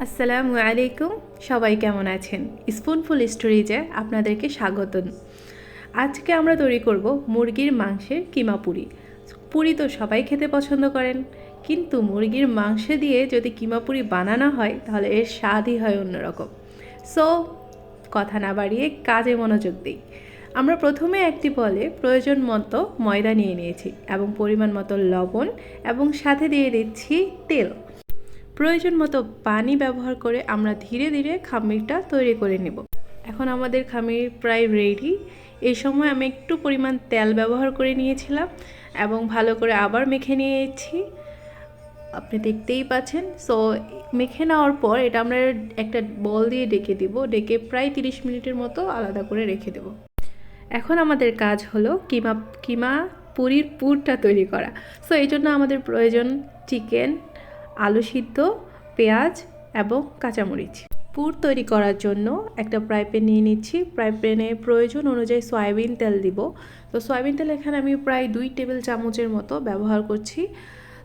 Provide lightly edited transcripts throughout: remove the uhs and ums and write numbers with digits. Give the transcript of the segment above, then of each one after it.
আসসালামু আলাইকুম। সবাই কেমন আছেন? স্পুনফুল স্টোরিজে আপনাদেরকে স্বাগতম। আজকে আমরা তৈরি করব মুরগির মাংসের কিমা পুরি। পুরি তো সবাই খেতে পছন্দ করেন, কিন্তু মুরগির মাংস দিয়ে যদি কিমা পুরি বানানো হয় তাহলে এর স্বাদই হয় অন্যরকম। সো কথা না বাড়িয়ে কাজে মনোযোগ দিই। আমরা প্রথমে একটি বলে প্রয়োজন মতো ময়দা নিয়ে নিয়েছি এবং পরিমাণ মতো লবণ এবং সাথে দিয়ে দিচ্ছি তেল। প্রয়োজন মতো পানি ব্যবহার করে আমরা ধীরে ধীরে খামিরটা তৈরি করে নেব। এখন আমাদের খামির প্রায় রেডি। এই সময় আমি একটু পরিমাণ তেল ব্যবহার করে নিয়েছিলাম এবং ভালো করে আবার মেখে নিয়েছি। আপনি দেখতেই পাচ্ছেন। সো মেখে নেওয়ার পর এটা আমরা একটা বল দিয়ে ডেকে দিব, ডেকে প্রায় 30 মিনিটের মতো আলাদা করে রেখে দেব। এখন আমাদের কাজ হলো কিমা পুরির পুরটা তৈরি করা। সো এই জন্য আমাদের প্রয়োজন চিকেন, আলু সিদ্ধ, পেঁয়াজ এবং কাঁচামরিচ। পুর তৈরি করার জন্য একটা ফ্রাই প্যান নিয়ে নিচ্ছি। ফ্রাই প্যানে প্রয়োজন অনুযায়ী সয়াবিন তেল দিব। তো সয়াবিন তেল এখানে আমি প্রায় 2 টেবিল চামচের মতো ব্যবহার করছি।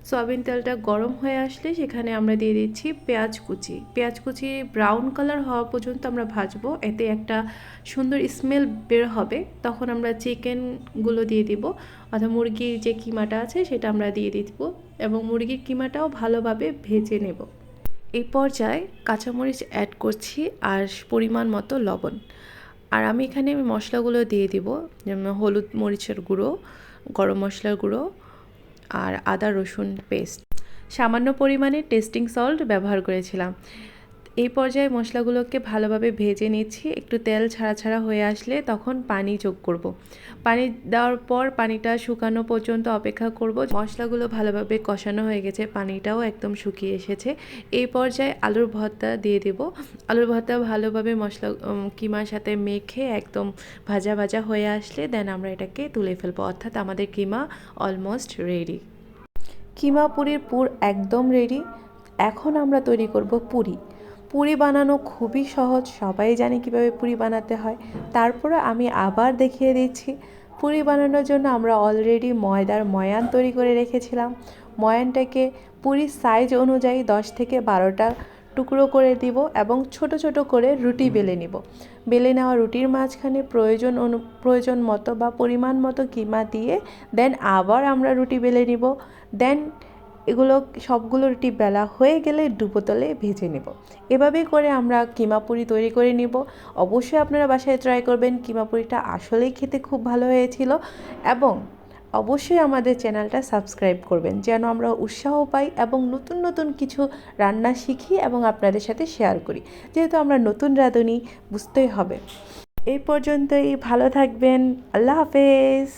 সয়াবিন তেলটা গরম হয়ে আসলে সেখানে আমরা দিয়ে দিচ্ছি পেঁয়াজ কুচি ব্রাউন কালার হওয়া পর্যন্ত আমরা ভাজবো। এতে একটা সুন্দর স্মেল বের হবে। তখন আমরা চিকেনগুলো দিয়ে দিব, অর্থাৎ মুরগির যে কিমাটা আছে সেটা আমরা দিয়ে দিব এবং মুরগির কিমাটাও ভালোভাবে ভেজে নেব। এই পর্যায়ে কাঁচামরিচ অ্যাড করছি আর পরিমাণ মতো লবণ। আর আমি এখানে মশলাগুলো দিয়ে দিব, যেমন হলুদ মরিচের গুঁড়ো, গরম মশলার গুঁড়ো আর আদা রসুন পেস্ট। সামান্য পরিমাণে টেস্টিং সল্ট ব্যবহার করেছিলাম। এই পর্যায়ে মশলাগুলোকে ভালোভাবে ভেজে নিচ্ছি। একটু তেল ছাড়া ছাড়া হয়ে আসলে তখন পানি যোগ করব। পানি দেওয়ার পর পানিটা শুকানো পর্যন্ত অপেক্ষা করব। মশলাগুলো ভালোভাবে কষানো হয়ে গেছে, পানিটাও একদম শুকিয়ে এসেছে। এই পর্যায়ে আলুর ভর্তা দিয়ে দেব। আলুর ভর্তা ভালোভাবে মশলা কিমার সাথে মেখে একদম ভাজা ভাজা হয়ে আসলে দেন আমরা এটাকে তুলে ফেলবো, অর্থাৎ আমাদের কিমা অলমোস্ট রেডি। কিমা পুরির পুর একদম রেডি। এখন আমরা তৈরি করব পুরি। পুরি বানানো খুবই সহজ, সবাই জানে কিভাবে পুরি বানাতে হয়। তারপরে আমি আবার দেখিয়ে দিচ্ছি। পুরি বানানোর জন্য আমরা অলরেডি ময়দার ময়ান তৈরি করে রেখেছিলাম। ময়ানটাকে পুরির সাইজ অনুযায়ী 10 থেকে 12টা টুকরো করে দিব এবং ছোট ছোট করে রুটি বেলে নিব। বেলে নেওয়া রুটির মাঝখানে প্রয়োজন মতো বা পরিমাণ মতো কিমা দিয়ে দেন আবার আমরা রুটি বেলে নিব। দেন এগুলো সবগুলো রুটি বেলা হয়ে গেলে ডুবো তেলে ভেজে নেব। এভাবেই করে আমরা কিমা পুরি তৈরি করে নিব। অবশ্যই আপনারা বাসায় ট্রাই করবেন। কিমা পুরিটা আসলেই খেতে খুব ভালো হয়েছিল। এবং অবশ্যই আমাদের চ্যানেলটা সাবস্ক্রাইব করবেন যেন আমরা উৎসাহ পাই এবং নতুন নতুন কিছু রান্না শিখি এবং আপনাদের সাথে শেয়ার করি। যেহেতু আমরা নতুন রাঁধুনি, বুঝতেই হবে। এই পর্যন্তই, ভালো থাকবেন। আল্লাহ হাফেজ।